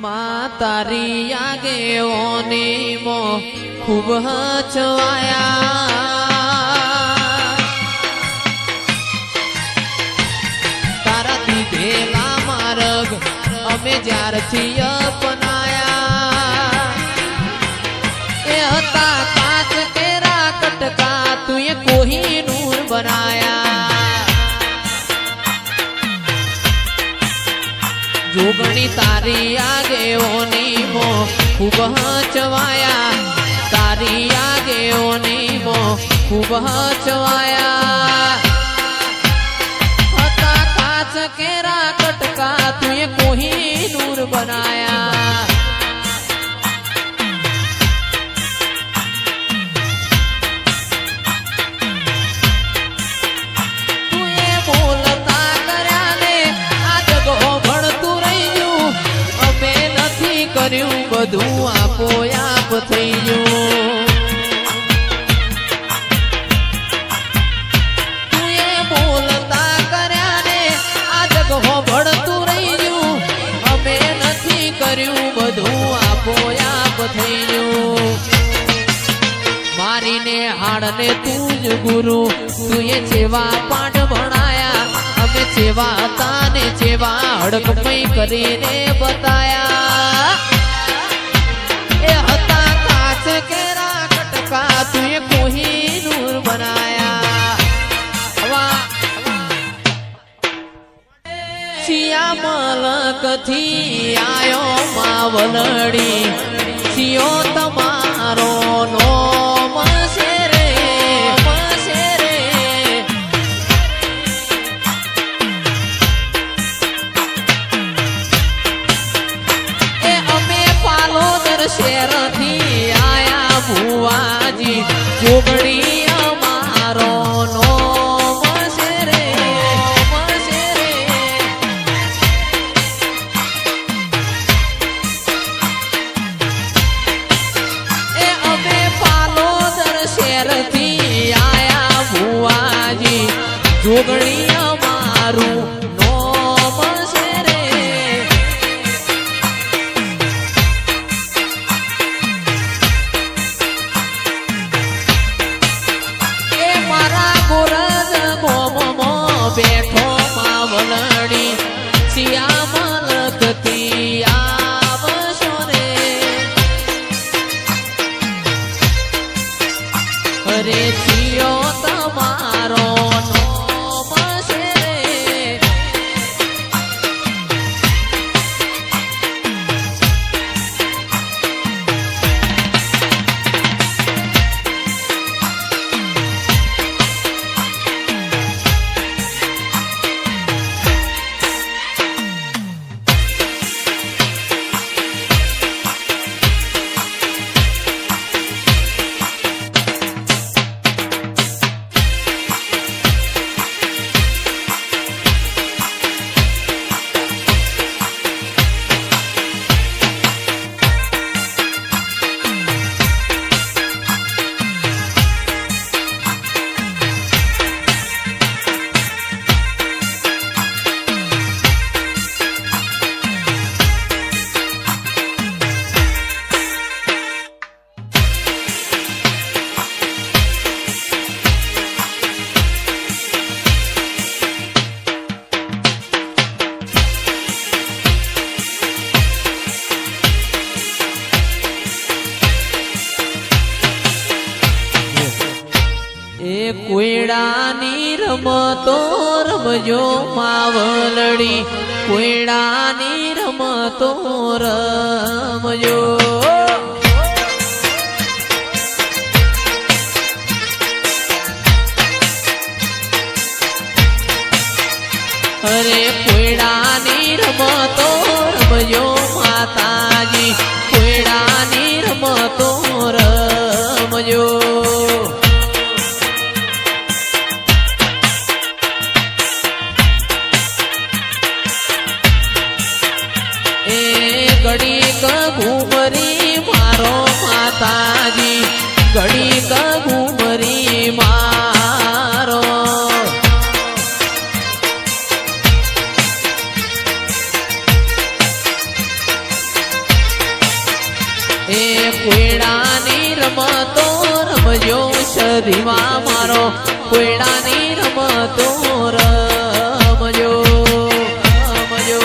માં તારી આગેઓની મો ખૂબ હચવાયા તારા દીધેલા માર્ગ અમે જ્યારથી અપનાયા એ હતા કાચ કેરા કટકા તુએ કોહિનૂર બનાયા જોગણી તારી આગેઓની મો ખૂબ હચવાયા તારી આગેઓની મો ખૂબ હચવાયા હતા કાચ કેરા કટકા તુએ કોહિનૂર બનાયા તુએ બોલતા કર્યા ને આ જગો ભણતું રહ્યું અમે નથી કર્યું બધું આપોઆપ થઈ ગયું તુએ બોલતા કર્યા ને આ જગો ભણતું રહ્યું અમે નથી કર્યું બધું આપોઆપ થઈ ગયું મારીને હાડને તું જ ગુરુ તુએ જેવા પાઠ ભણાયા અમે જેવા હતા ને જેવા હડકમઈ કરીને બતાયા એ હતા કાચ કેરા કટકા તુએ કોહિનૂર બનાયા સિયામલકથી આયો માવલડી સિયો તમારો નોમ છે રે એ અમે પાલોદર શહેરથી આયા ભુવાજી જોગણી અમારો નોમ છે રે એ અમે પાલોદર શહેરથી આયા ભુવાજી જોગણી અમારું નોમ છે રે એ મારા ગોરજ ગોમમો બેઠો માવલડી સિયામલકથી આવશો રે અરે સિયો તમારો નોમ છે રે એ કોયડાની રમતો રમજો માવલડી કોયડાની રમતો રમજો અરે કોયડાની રમતો રમજો માતાજી કોયડાની રમતો રમજો ઘડીક ઘૂમરી મારો માતાજી ઘડીક ઘૂમરી મારો એ કોયડાની રમતો રમજો શરીમાં મારો કોયડાની રમતો રમજો રમજો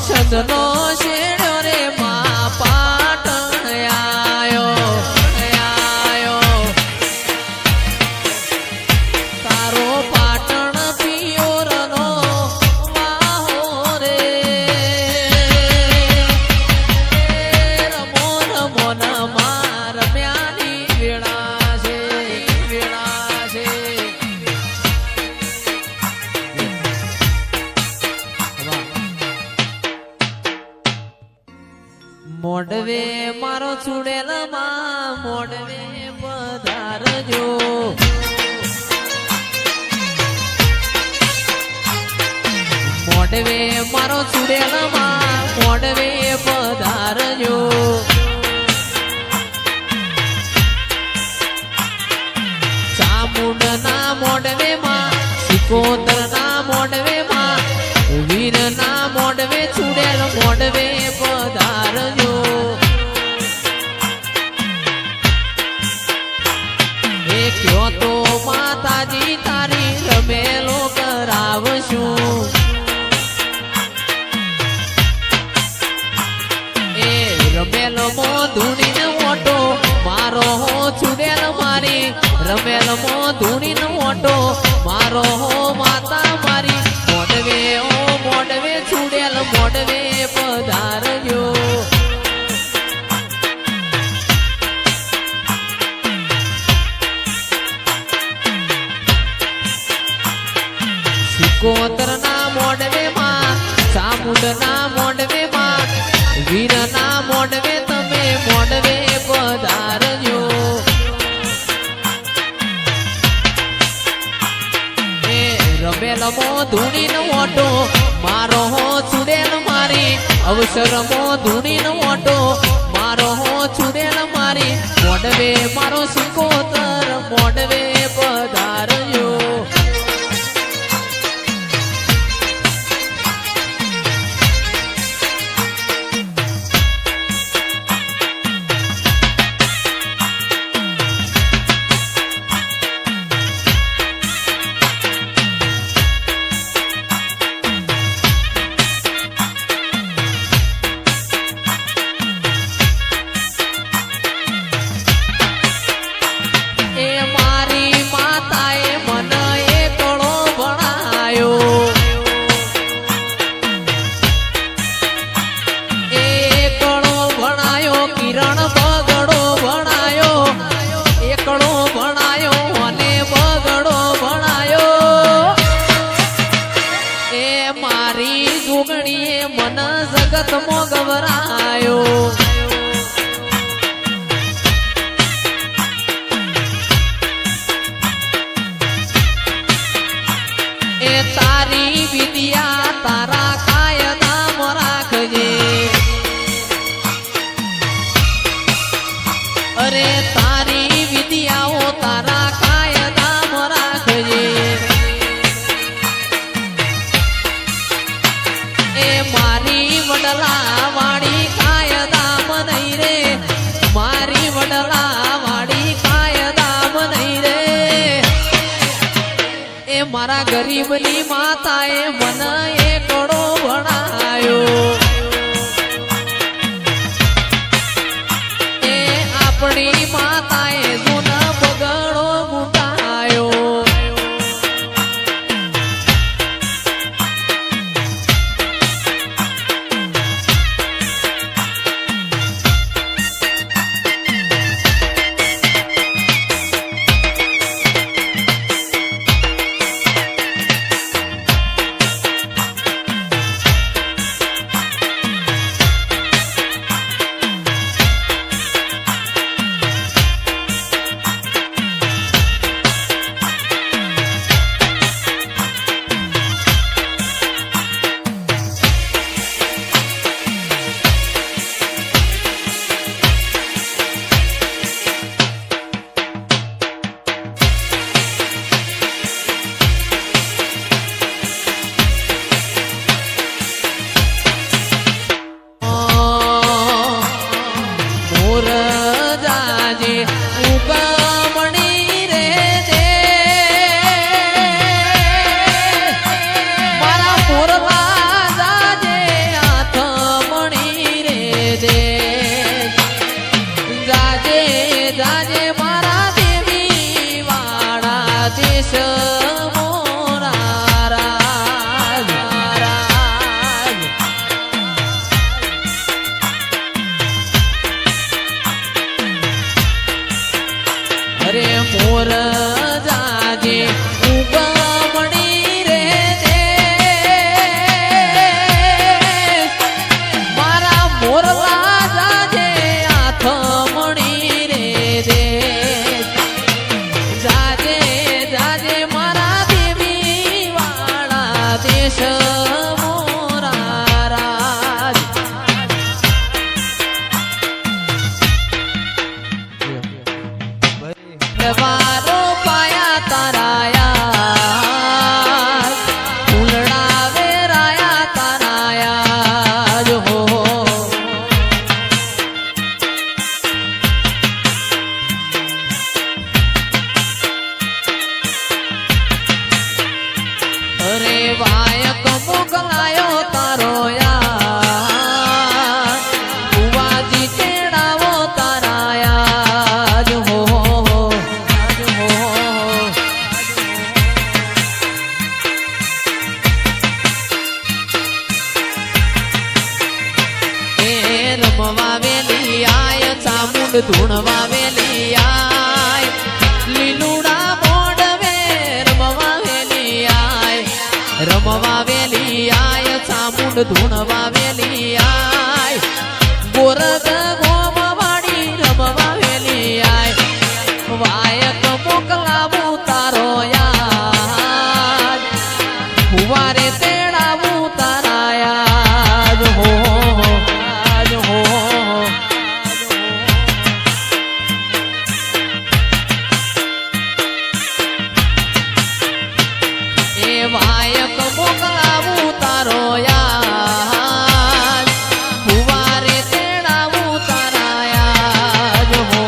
છંદનો શેડો રે માં પાટણ આયો તારો પાટણ પિયોરનો વાહો રે રમો રમો ન માર મ્યાની વેળા છે મોડવે મારો ચુડેલ માં મોડવે પધારજો મોડવે મારો ચુડેલ માં મોડવે પધારજો ચામુંડ ના મોડવે માં સિકોતર ના મોડવે માં વીર ના મોડવે ચુડેલ મોડવે પધારજો ક્યો તો માતાજી તારી રમેલો કરાવશું એ રમેલ મો ધૂણીને ઓટો મારો હો ચુડેલ મારી રમેલ મો ધૂણીને ઓટો મારો હો માતા મારી મોડવે ઓ મોડવે ચુડેલ મોડવે પધારજો કોતર ના મોડવે માં ચામુંડ ના મોડવે માં વીર ના મોડવે તમે મોડવે પધારજો એ રમેલ મો ધૂણી નો ઓટો મારો હો ચુડેલ મારી અવસર મો ધૂણી નો ઓટો મારો હો ચુડેલ મારી મોડવે મારો સિકોતર મોડવે પધારજો મન જગત મો ગવરાયો એ તારી વિદ્યા તારા કાયદામ રાખજે અરે તારી વિદ્યાઓ તારા કાયદામ રાખજે એ મારી વડલા વાળી કાયદામ નહીં રે મારી વડલા વાળી કાયદામ નહીં રે એ મારા ગરીબની માતાએ મને એકડો ભણાયો એ આપણી માતાએ જૂના બગડો ગુટાયો મહેશ મોરા રાજ વારો પાયા તારાયા ફૂલડા વેરાયા તારાયા જો અરે વાયક મોકલાયો તારો યાર ભુવાજી તેડાવો તારાયા જો રમવા વેલી આય ચામુંડ ધૂણવા વેલી આય લીલુડા મોડવે રમવા વેલી આય રમવા વેલી આય ચામુંડ ધૂણવા વેલી આય ગોરગ ગોમવાડી રમવા વેલી આય વાયક મોકલાવું તારો યાદ ફુવારે તેડાવું તારા યાદ હો વાયક મોકલાવું તારો યાદ ફુવારે તેડાવું તારા યાદ હો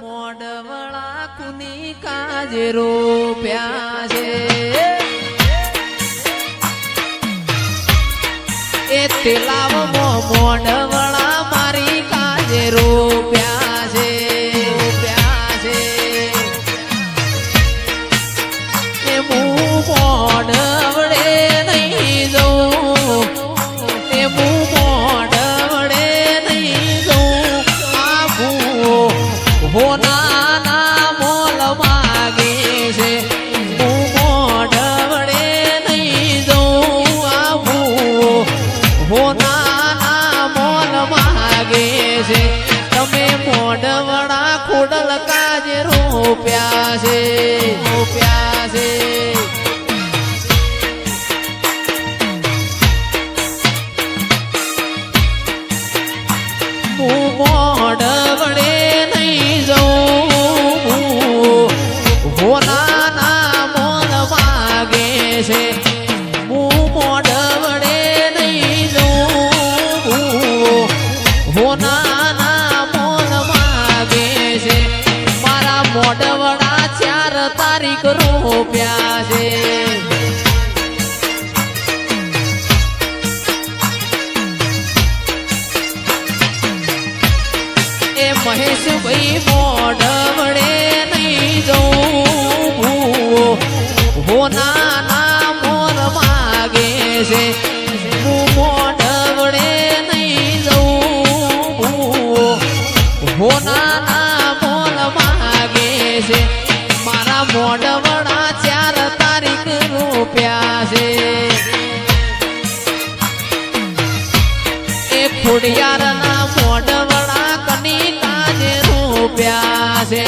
મોડવળા કુની કાજે રોપ્યા છે એ તેલાવ મોડવળા મારી કાજે રોપ્યા છે એ હું મોડવડે નહીં જઉં એ હું મોડવડે નહીં જઉં આવું હોના મોલ માગે છે હું મોઢવડે નહીં જઉં આવું હોના મોલ માગે છે તમે મોઢવડા ખોડલ કાજે રોપ્યા છે હું મોઢવડે નહીં જઉં હોના મોલ માગે છે હું મોઢવડે નહીં જઉં હોના મોલ માગે છે મારા મોઢવડા 4 તારીખ રોપ્યા છે મહેશ ભાઈ મોઢવડે નહીં જઉં હોના મોલ માગે છે હું મોઢવડે નહીં જઉં હોના મોલ માગે છે મારા મોઢવડા 4 તારીખ રોપ્યા છે એ ખોડિયારના મોઢવડા કની કાજે રોપ્યા છે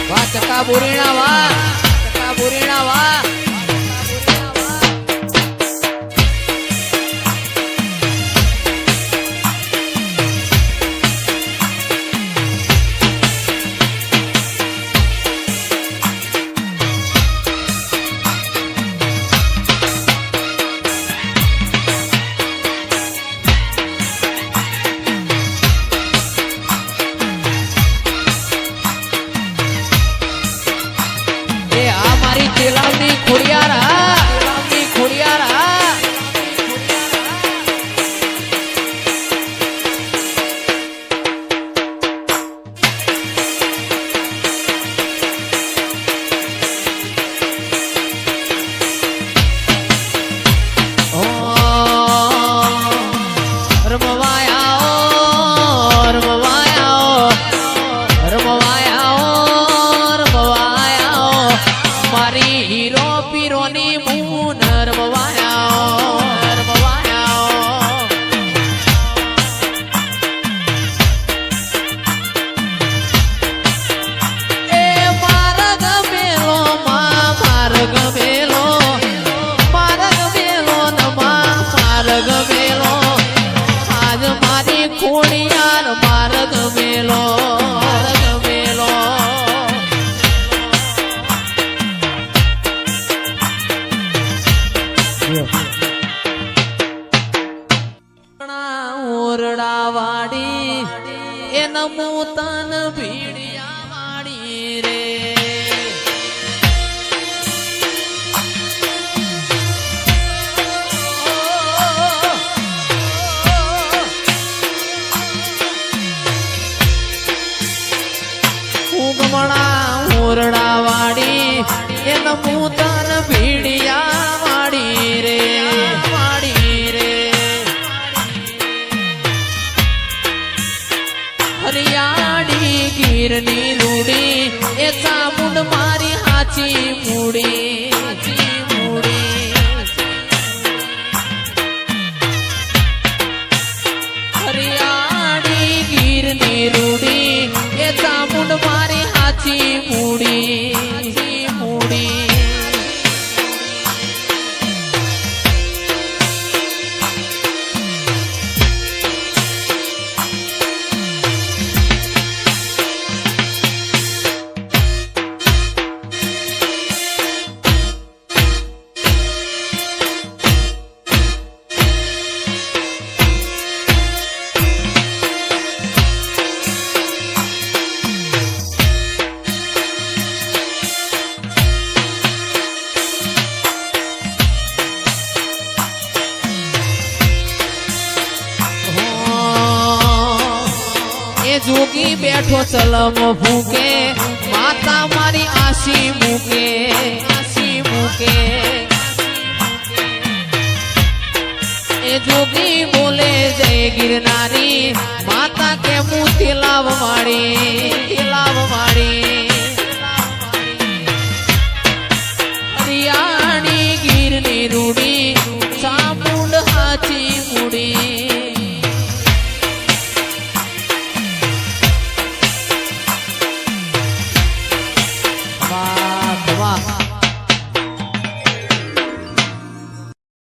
વાહ ચકા બોરીણા વાહ ઓરડા વાડી એ નમૂતન ભીડિયા વાડી રે ઉગમણા ઓરડા વાડી એ નમૂતન ભીડિયા વાડી રે વાડી રે હરિયાળી ગીરની રૂડી એ ચામુંડ મારી હાચી મૂડી હરિયાળી ગીરની રૂડી એ ચામુંડ મારી હાચી મૂડી મૂડી જોગી બેઠો ચલમ ફૂકે માતા મારી આશી મૂકે એ જોગી બોલે જય ગિરનારી માતા કે મુથી લાવ માડી હરિયાળી ગીરની રૂડી